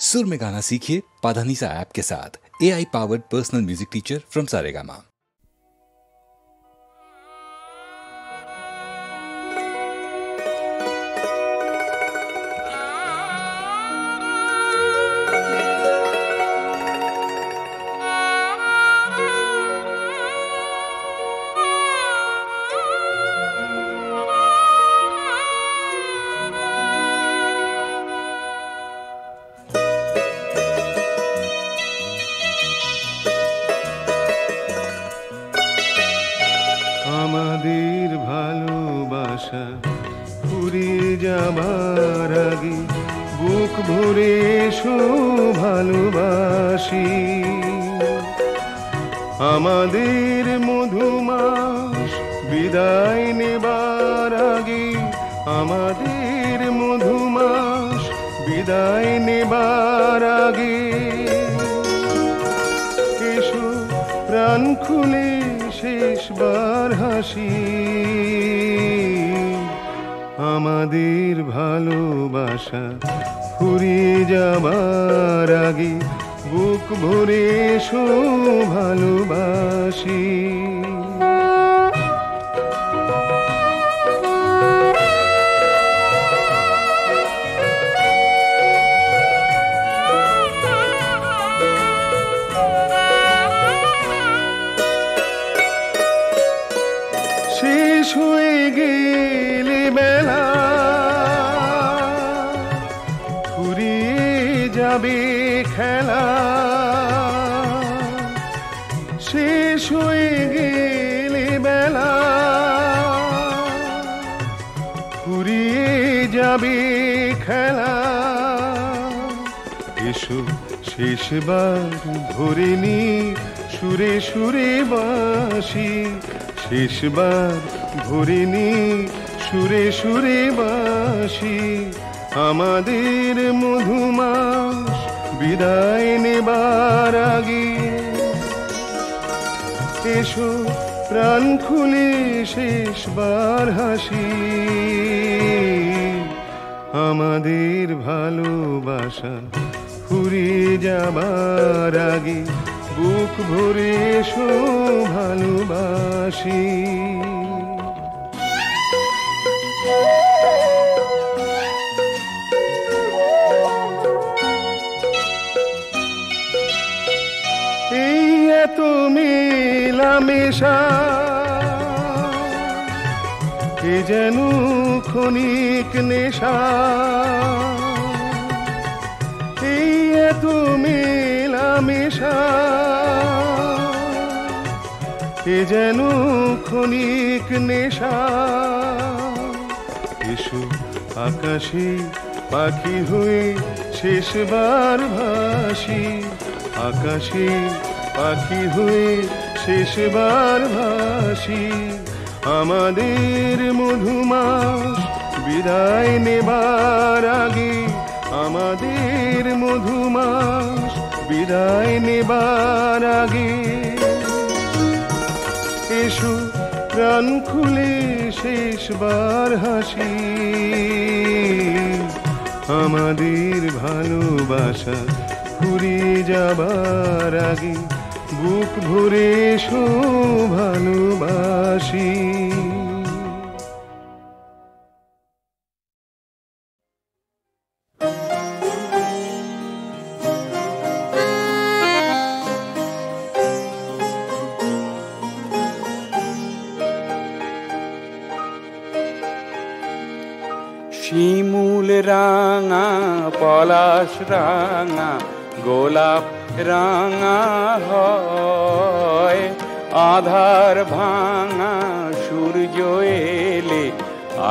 सुर में गाना सीखिए पाधानीसा ऐप के साथ। AI powered personal music teacher from Saregama. আমাদের ভালোবাসা ফুরিয়ে যাবার আগে বুক ভরে এসো ভালোবাসি। আমাদের মধুমাস বিদায় নেবার আগে, আমাদের মধুমাস বিদায় নেবার আগে এসো প্রাণ খুলে শেষবার হাসি। আমাদের ভালোবাসা ফুরিয়ে যাবার আগে বুক ভরে এসো ভালোবাসি। শেষ হয়ে গেলে বেলা ফুরিয়ে যাবে খেলা। শেষ হয়ে গেলে বেলা ফুরিয়ে যাবে খেলা। এসো শেষবার ধরে নি সুরে সুরে বাঁশি। শেষবার ধরে নি সুরে সুরে বাঁশি। আমাদের মধুমাস বিদায় নেবার আগে এসো প্রাণ খুলে শেষবার হাসি। আমাদের ভালোবাসা ফুরিয়ে যাবার আগে বুক ভরে এসো ভালোবাসি। এই এত মেলামেশা এ যেন ক্ষণিক নেশা। এই এত মেলামেশা এ যেন ক্ষণিক নেশা। এসো আকাশে পাখি হয়ে শেষবার ভাসি। আকাশে পাখি হয়ে শেষবার ভাসি। আমাদের মধুমাস বিদায় নেবার আগে, আমাদের মধুমাস বিদায় নেবার আগে এসো প্রাণ খুলে শেষবার হাসি। আমাদের ভালোবাসা ফুরিয়ে যাবার আগে বুক ভরে এসো ভালোবাসি। শিমুল রাঙা পলাশ রাঙা গোলাপ রাঙা হয়। আধার ভাঙা সূর্য এলে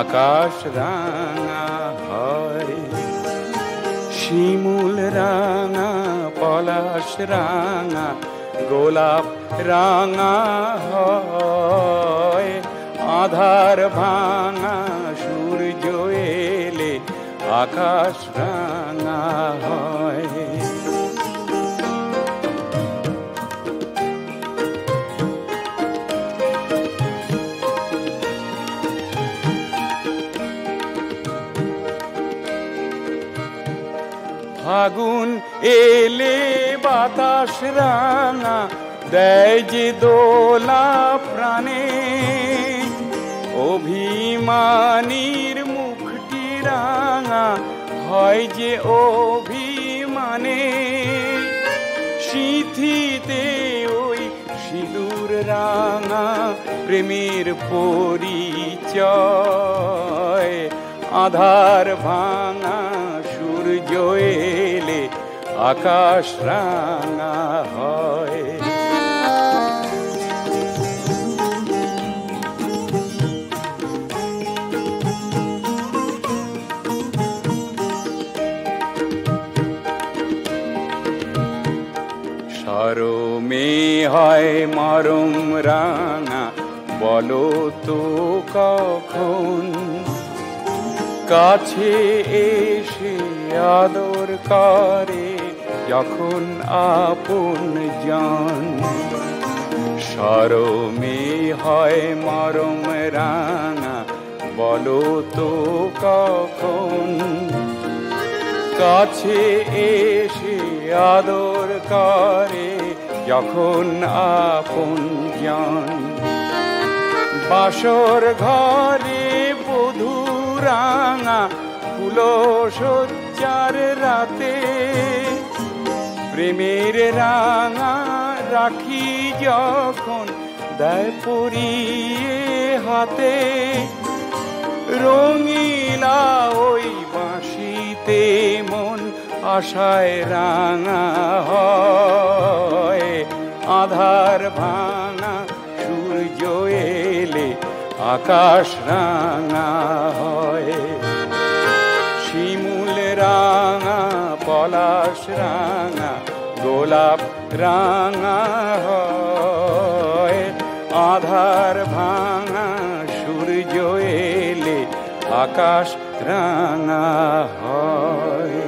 আকাশ রাঙা হয়। শিমুল রাঙা পলাশ রাঙা গোলাপ রাঙা হয়। আধার ভাঙা সূর্য এলে আকাশ রাঙা হয়। ফাগুন এলে বাতাস রাঙা দেয় যে দোলা প্রাণে, অভিমানীর মুখটি রাঙা হয় যে অভিমানে, সিঁথিতে ওই সিঁদুর রাঙা প্রেমের পরিচয়। আধার ভাঙা সূর্য এলে আকাশ রাঙা হয়। সরমে হয় মরম রাঙা বলো তো কখন, কাছে এসে আদর করে যখন আপন জন। সরমে হয় মরম রাঙা বলো তো কখন, কাছে এসে আদর করে যখন আপন জন। বাসর ঘরে বধূ রাঙা ফুলো সজ্জার রাতে, প্রেমের রাঙা রাখি যখন দেয় পরিয়ে হাতে, রঙিলা ওই বাঁশিতে মন আশায় রাঙা হয়। আধার ভাঙা সূর্য এলে আকাশ রাঙা হয়। শিমুল রাঙা পলাশ রাঙা গোলাপ রাঙা হয়। আধার ভাঙা সূর্য এলে আকাশ রাঙা হয়।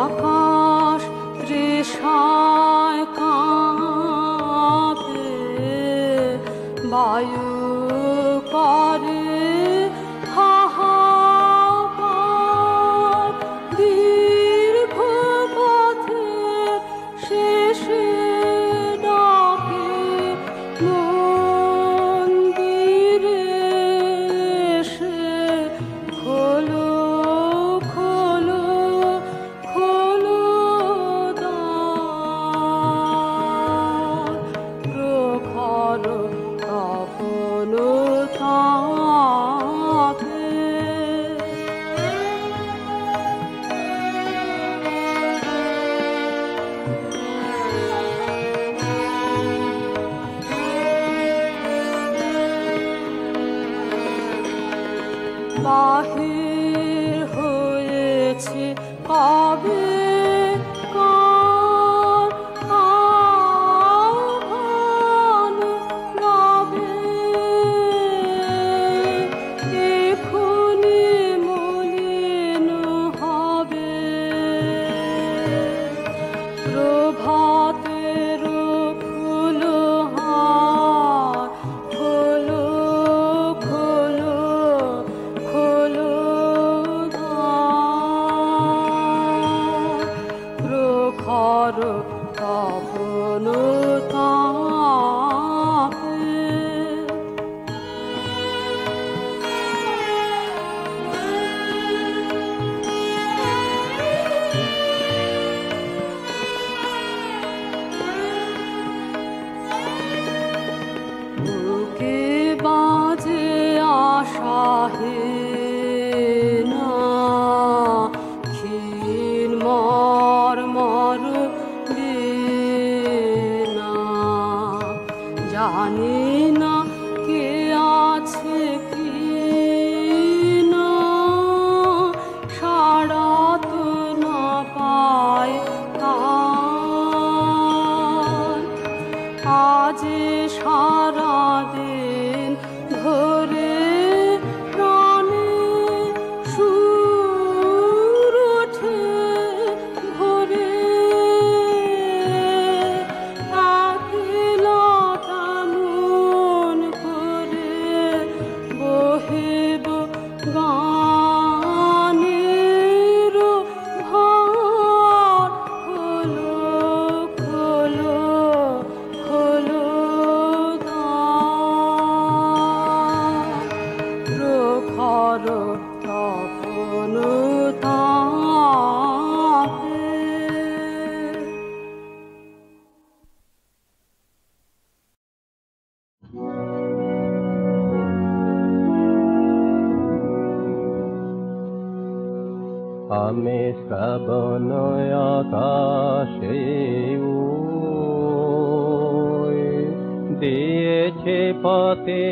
আকাশ তৃষায় কাঁপে, বায়ু করে হাহাকার, দীর্ঘ পথের শেষে ডাকে মন্দিরে এসে খোলো খোলো খোলো দ্বার, প্রখর তপন তাপে। বাহির হয়েছে কবে কার আহ্বান গাবে, এখনি মলিন হবে প্রভাতের ফুলহার। খোলো খোলো খোলো দ্বার, কখনো তাকে। আমি শ্রাবণ আকাশে দিয়েছে পথে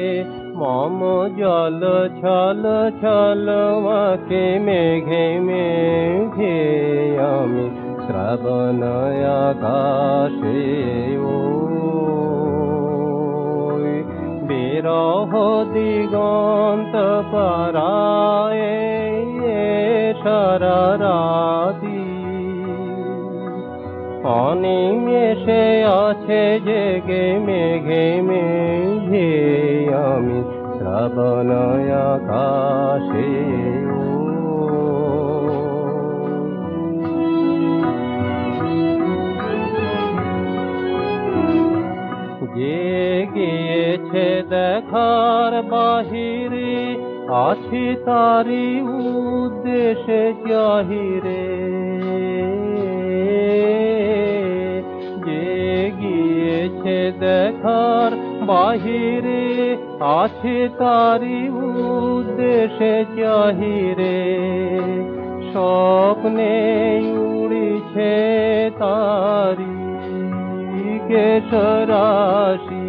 মম জল ছল ছল মাকে মেঘে মেঘে আমি শ্রাবণ আকাশে বিরহ দিগন্ত পারায়ে সারা রাতি অনিমেষে আছে জেগে মেঘে মেঘে আমি শ্রাবণ আকাশে যে গিয়েছে দেখার বাহিরে আছি তারি উদ্দেশ্যে চাহিরে যে গিয়েছে দেখার বাহিরে আছে তারি উদ্দেশ্যে চাহিরে স্বপ্নে উড়িছে তারি কেশরাশি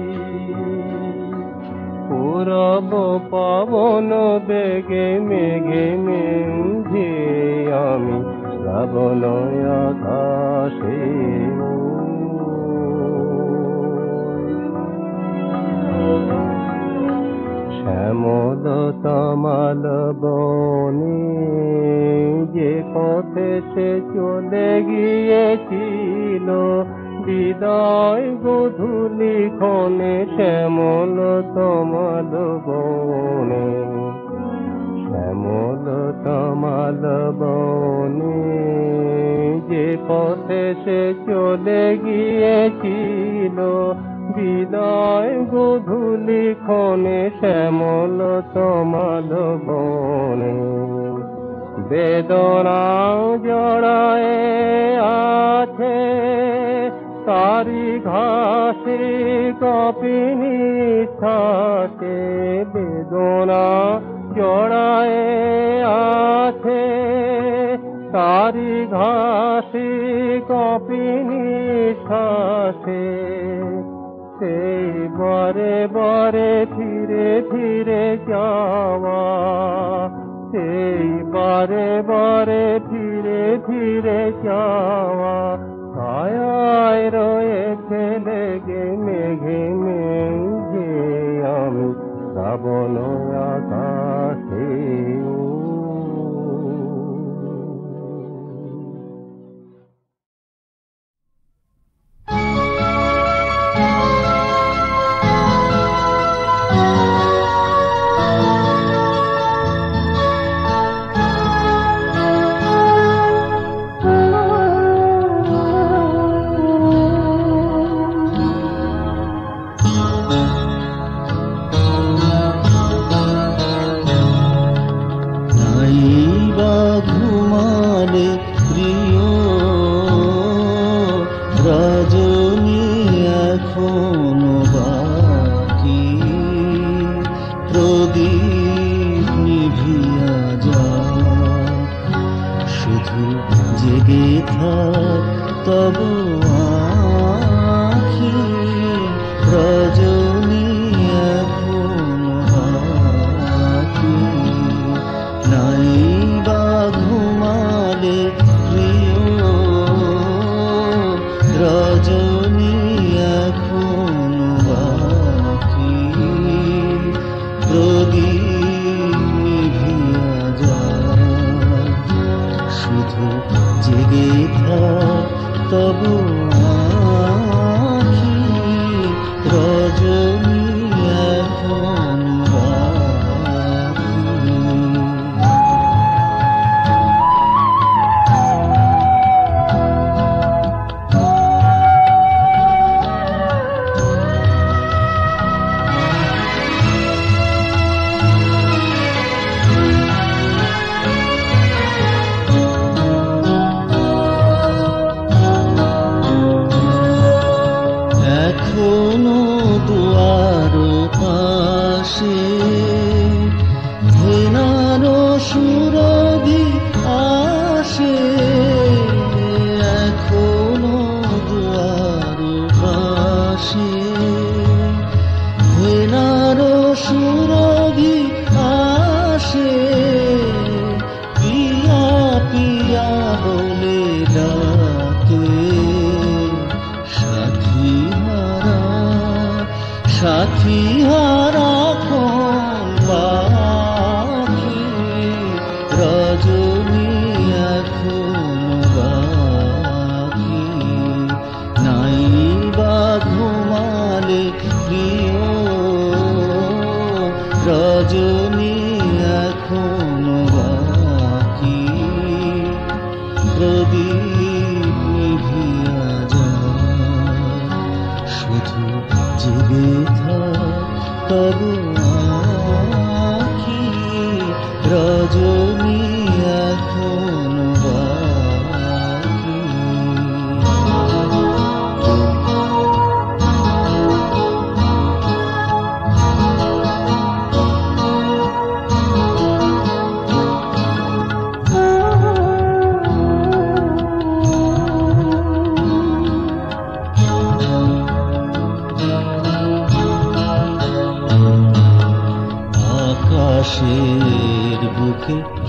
পূরব পাবন বেগে মেঘে মেঘে আমি শ্রাবণ আকাশে শ্যামল তমাল বনে যে পথে সে চলে গিয়েছিল বিদায় গধূলি ক্ষণে শ্যামল তমাল বনে শ্যামল তমাল বনে যে পথে সে চলে গিয়েছিল বিদায় গধূলি ক্ষণে শ্যামল তমাল বনে বেদনা জড়ায় আছে তারি ঘাসে কপিনি থাকে বেদনা জড়ায় আছে তারি ঘাসে কপিনি থাকে সেই বারে বারে ফিরে ফিরে যাওয়া সেই বারে বারে ফিরে ফিরে যাওয়া ছায়ায় রয়েছে লেগে মেঘে মেঘে আমি শ্রাবণ আকাশে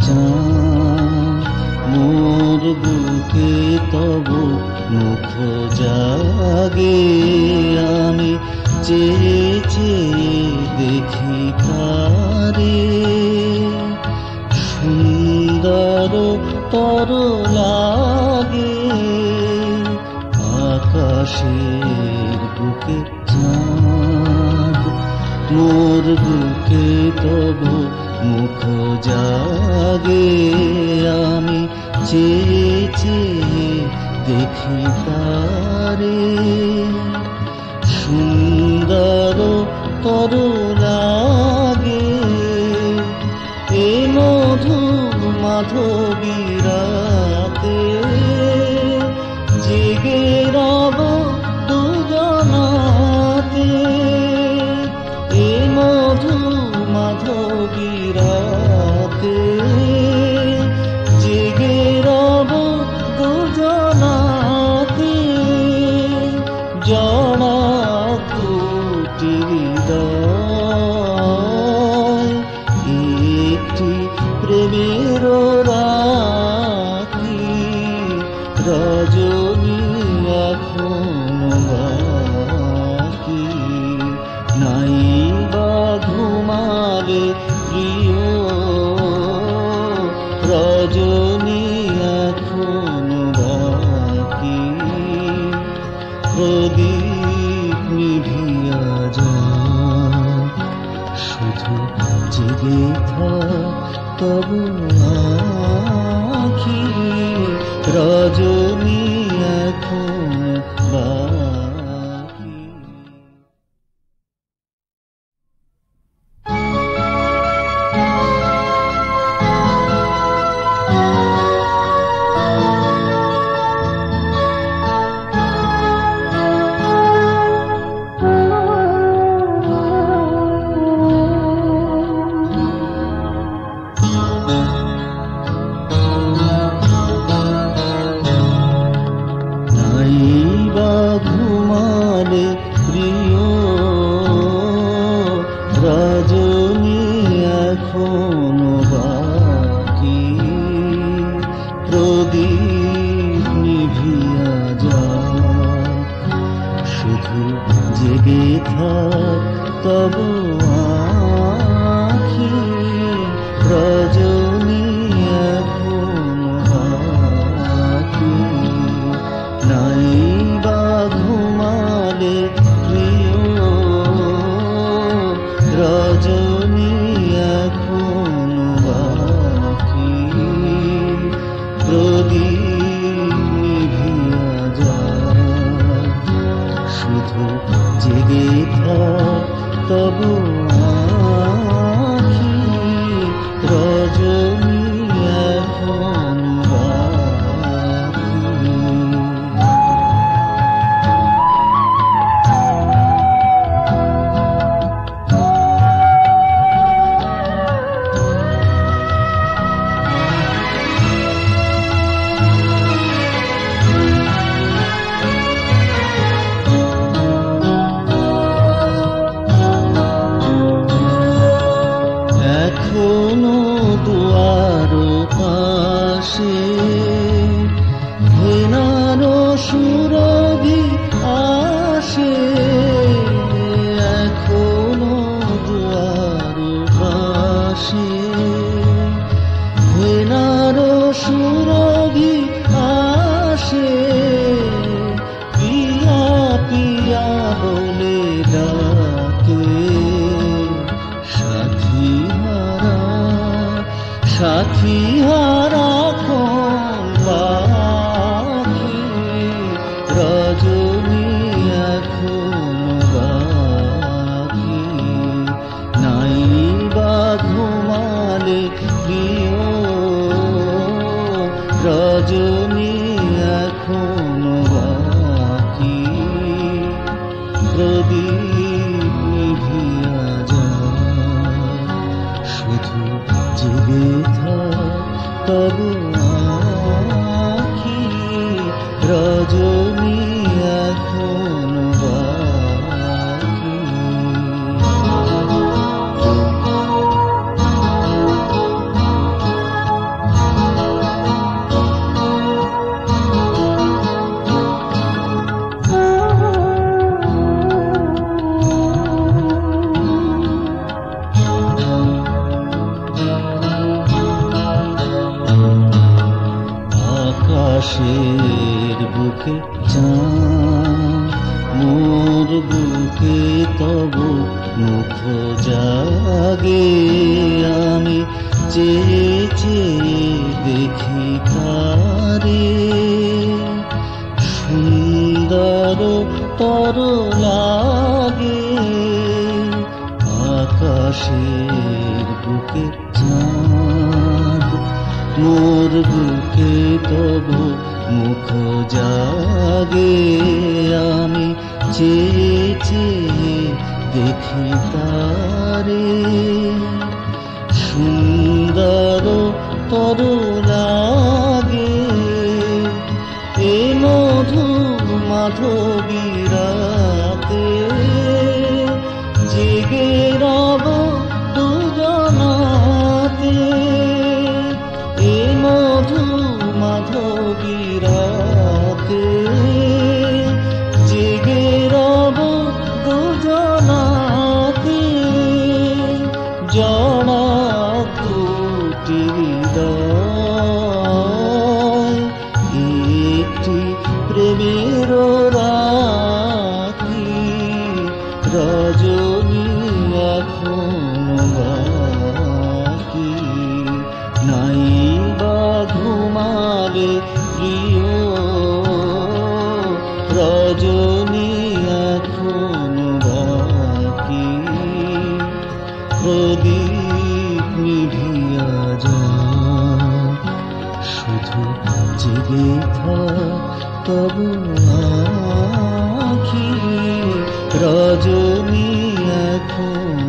চাঁদ মোর বুকে তব মুখ জাগে আমি চেয়ে চেয়ে দেখি তারে সুন্দর তর লাগে আকাশের বুকে চাঁদ মোর বুকে তব মুখ জাগে আমি চেয়ে চেয়ে দেখি তারে সুন্দর তর লাগে এ মধু মাধবী রাতে জেগে রব দুজনাতে এ মধু মাধবী রাতে জেগে রব দুজনাতে জড়া দুটি হৃদয় একটি প্রেমের রাতি রজনী এখনো বাকি নাই বা ঘুমালে প্রিয় রজনী এখনো বাকি প্রদীপ নিভিয়া যায় শুধু জেগে থাক তবু আঁখি রজনী এখন বাকি আকাশের বুকে চাঁদ, মোর বুকে তব মুখ জাগে। আমি চেয়ে চেয়ে দেখি তারে, সুন্দর তর লাগে। আকাশের বুকে চাঁদ, মোর বুকে তব মুখ জাগে। আমি চেয়ে চেয়ে দেখি তারে, সুন্দর তর লাগে। এ মধু মাধবী রাতে জেগে রব দুজনাতে। এ মধু মাধবী রাতে জেগে রব দুজনাতে। জড়া দুটি হৃদয় একটি প্রেমের রাতি। রজনী এখনো বাকি, নাই বা ঘুমালে প্রিয়। রজনী এখনো বাকি, প্রদীপ নিভিয়া যায়। শুধু জেগে থাক তবু আঁখি, রজনী এখন